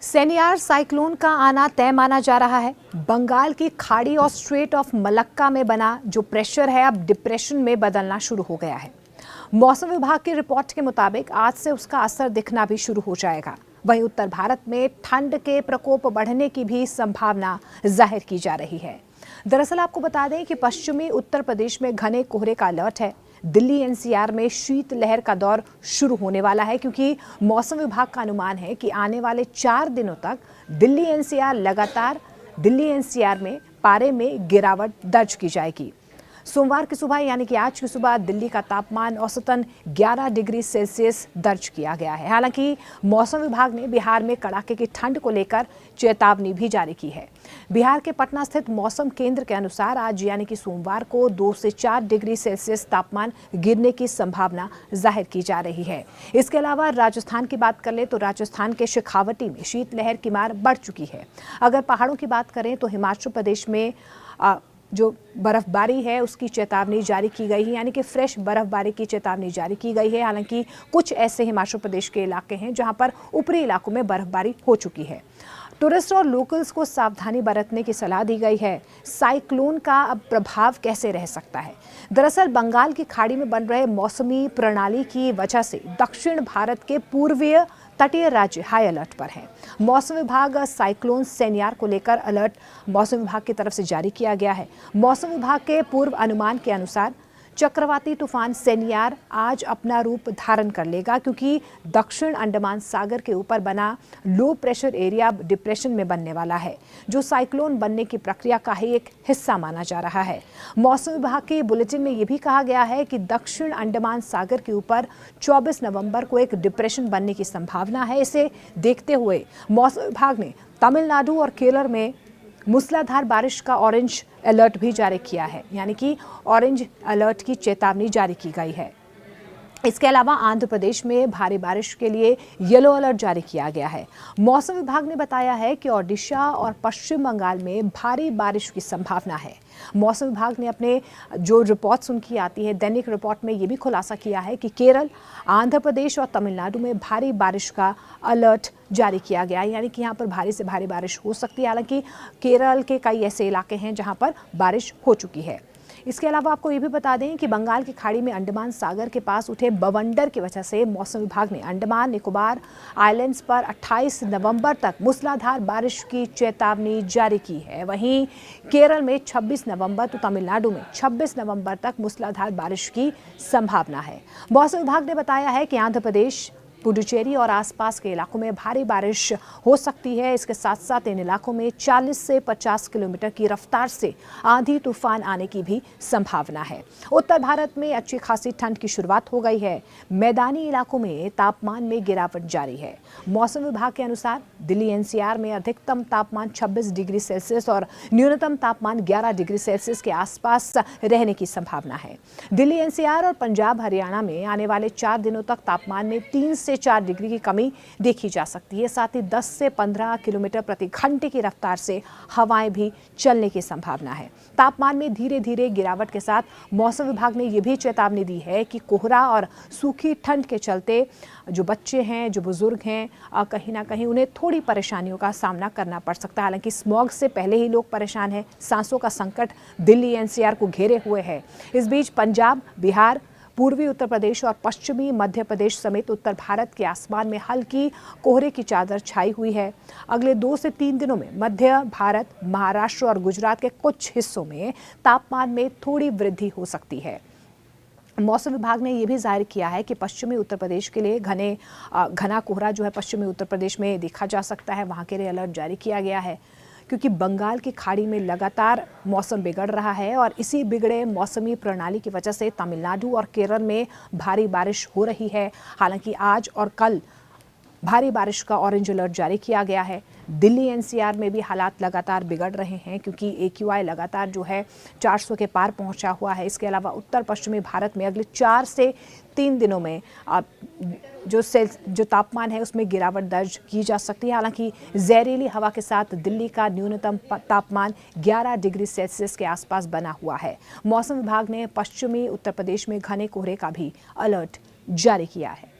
सेनियार cyclone का आना तय माना जा रहा है। बंगाल की खाड़ी और स्ट्रेट ऑफ मलक्का में बना जो प्रेशर है अब डिप्रेशन में बदलना शुरू हो गया है। मौसम विभाग की रिपोर्ट के मुताबिक आज से उसका असर दिखना भी शुरू हो जाएगा। वहीं उत्तर भारत में ठंड के प्रकोप बढ़ने की भी संभावना जाहिर की जा रही है। दरअसल आपको बता दें कि पश्चिमी उत्तर प्रदेश में घने कोहरे का अलर्ट है। दिल्ली एनसीआर में शीतलहर का दौर शुरू होने वाला है, क्योंकि मौसम विभाग का अनुमान है कि आने वाले 4 दिनों तक दिल्ली एनसीआर में पारे में गिरावट दर्ज की जाएगी। सोमवार की सुबह यानी कि आज की सुबह दिल्ली का तापमान औसतन 11 डिग्री सेल्सियस दर्ज किया गया है। हालांकि मौसम विभाग ने बिहार में कड़ाके की ठंड को लेकर चेतावनी भी जारी की है। बिहार के पटना स्थित मौसम केंद्र के अनुसार आज यानी कि सोमवार को 2 से 4 डिग्री सेल्सियस तापमान गिरने की संभावना जाहिर की जा रही है। इसके अलावा राजस्थान की बात कर ले तो राजस्थान के शेखावटी में शीतलहर की मार बढ़ चुकी है। अगर पहाड़ों की बात करें तो हिमाचल प्रदेश में जो बर्फबारी है उसकी चेतावनी जारी की गई है, यानी कि फ्रेश बर्फबारी की चेतावनी जारी की गई है। हालांकि कुछ ऐसे हिमाचल प्रदेश के इलाके हैं जहां पर ऊपरी इलाकों में बर्फबारी हो चुकी है। टूरिस्ट और लोकल्स को सावधानी बरतने की सलाह दी गई है। साइक्लोन का अब प्रभाव कैसे रह सकता है? दरअसल बंगाल की खाड़ी में बन रहे मौसमी प्रणाली की वजह से दक्षिण भारत के पूर्वीय तटीय राज्य हाई अलर्ट पर हैं। मौसम विभाग साइक्लोन सेनियार को लेकर अलर्ट मौसम विभाग की तरफ से जारी किया गया है। मौसम विभाग के पूर्व अनुमान के अनुसार चक्रवाती तूफान सेनियार आज अपना रूप धारण कर लेगा, क्योंकि दक्षिण अंडमान सागर के ऊपर बना लो प्रेशर एरिया डिप्रेशन में बनने वाला है, जो साइक्लोन बनने की प्रक्रिया का ही एक हिस्सा माना जा रहा है। मौसम विभाग के बुलेटिन में यह भी कहा गया है कि दक्षिण अंडमान सागर के ऊपर 24 नवंबर को एक डिप्रेशन बनने की संभावना है। इसे देखते हुए मौसम विभाग ने तमिलनाडु और केरल में मूसलाधार बारिश का ऑरेंज अलर्ट भी जारी किया है, यानी कि ऑरेंज अलर्ट की चेतावनी जारी की गई है। इसके अलावा आंध्र प्रदेश में भारी बारिश के लिए येलो अलर्ट जारी किया गया है। मौसम विभाग ने बताया है कि ओडिशा और पश्चिम बंगाल में भारी बारिश की संभावना है। मौसम विभाग ने अपने जो रिपोर्ट्स उनकी आती है दैनिक रिपोर्ट में ये भी खुलासा किया है कि केरल, आंध्र प्रदेश और तमिलनाडु में भारी बारिश का अलर्ट जारी किया गया है, यानी कि यहाँ पर भारी से भारी बारिश हो सकती है। हालांकि केरल के कई ऐसे इलाके हैं जहाँ पर बारिश हो चुकी है। इसके अलावा आपको ये भी बता दें कि बंगाल की खाड़ी में अंडमान सागर के पास उठे बवंडर की वजह से मौसम विभाग ने अंडमान निकोबार आइलैंड्स पर 28 नवंबर तक मूसलाधार बारिश की चेतावनी जारी की है। वहीं केरल में 26 नवंबर तो तमिलनाडु में 26 नवंबर तक मूसलाधार बारिश की संभावना है। मौसम विभाग ने बताया है कि आंध्र प्रदेश, पुडुचेरी और आसपास के इलाकों में भारी बारिश हो सकती है। इसके साथ साथ इन इलाकों में 40 से 50 किलोमीटर की रफ्तार से आंधी तूफान आने की भी संभावना है। उत्तर भारत में अच्छी खासी ठंड की शुरुआत हो गई है। मैदानी इलाकों में तापमान में गिरावट जारी है। मौसम विभाग के अनुसार दिल्ली एनसीआर में अधिकतम तापमान 26 डिग्री सेल्सियस और न्यूनतम तापमान 11 डिग्री सेल्सियस के आसपास रहने की संभावना है। दिल्ली एनसीआर और पंजाब हरियाणा में आने वाले 4 दिनों तक तापमान में 3 से 4 डिग्री की कमी देखी जा सकती है। साथ ही 10 से 15 किलोमीटर प्रति घंटे की रफ्तार से हवाएं भी चलने की संभावना है। तापमान में धीरे धीरे गिरावट के साथ मौसम विभाग ने यह भी चेतावनी दी है कि कोहरा और सूखी ठंड के चलते जो बच्चे हैं, जो बुजुर्ग हैं, कहीं ना कहीं उन्हें थोड़ी परेशानियों का सामना करना पड़ सकता है। हालांकि स्मॉग से पहले ही लोग परेशान हैं। सांसों का संकट दिल्ली एनसीआर को घेरे हुए है। इस बीच पंजाब, बिहार, पूर्वी उत्तर प्रदेश और पश्चिमी मध्य प्रदेश समेत उत्तर भारत के आसमान में हल्की कोहरे की चादर छाई हुई है। अगले 2 से 3 दिनों में मध्य भारत, महाराष्ट्र और गुजरात के कुछ हिस्सों में तापमान में थोड़ी वृद्धि हो सकती है। मौसम विभाग ने यह भी जाहिर किया है कि पश्चिमी उत्तर प्रदेश के लिए घना कोहरा जो है पश्चिमी उत्तर प्रदेश में देखा जा सकता है। वहां के लिए अलर्ट जारी किया गया है, क्योंकि बंगाल की खाड़ी में लगातार मौसम बिगड़ रहा है और इसी बिगड़े मौसमी प्रणाली की वजह से तमिलनाडु और केरल में भारी बारिश हो रही है। हालांकि आज और कल भारी बारिश का ऑरेंज अलर्ट जारी किया गया है। दिल्ली एनसीआर में भी हालात लगातार बिगड़ रहे हैं, क्योंकि एक्यूआई लगातार जो है 400 के पार पहुंचा हुआ है। इसके अलावा उत्तर पश्चिमी भारत में अगले 4 से 3 दिनों में जो तापमान है उसमें गिरावट दर्ज की जा सकती है। हालांकि जहरीली हवा के साथ दिल्ली का न्यूनतम तापमान 11 डिग्री सेल्सियस के आसपास बना हुआ है। मौसम विभाग ने पश्चिमी उत्तर प्रदेश में घने कोहरे का भी अलर्ट जारी किया है।